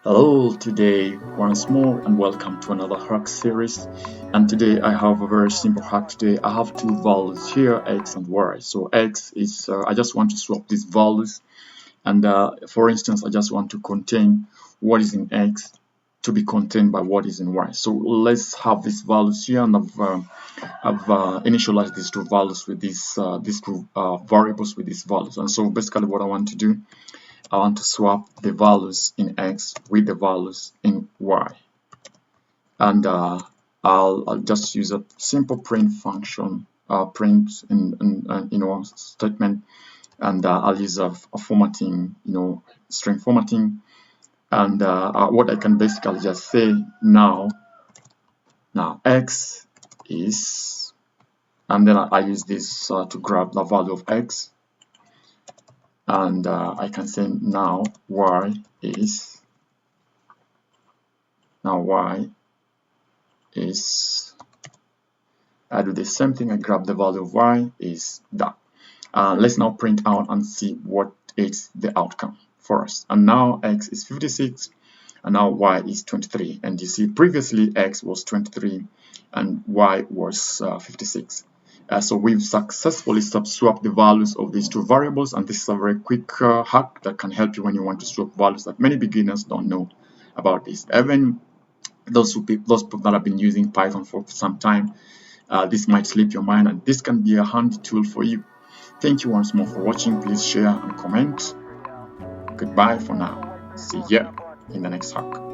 Hello, today once more and welcome to another hack series. And today I have a very simple hack. Today I have two values here, x and y. So x is I just want to swap these values, and for instance I just want to contain what is in x to be contained by what is in y. So let's have these values here, and I've initialized these two values with these two variables with these values. And so basically what I want to do, I want to swap the values in x with the values in y, and I'll just use a simple print function, print in statement, and I'll use a formatting, string formatting, and what I can basically just say now x is, and then I use this to grab the value of x, and I can say now y is, I do the same thing, I grab the value of y is that. Let's now print out and see what is the outcome for us. And now x is 56 and now y is 23, and you see previously x was 23 and y was 56. So we've successfully swapped the values of these two variables, and this is a very quick hack that can help you when you want to swap values that many beginners don't know about this. Even those people that have been using Python for some time, this might slip your mind, and this can be a handy tool for you. Thank you once more for watching. Please share and comment. Goodbye for now. See ya in the next hack.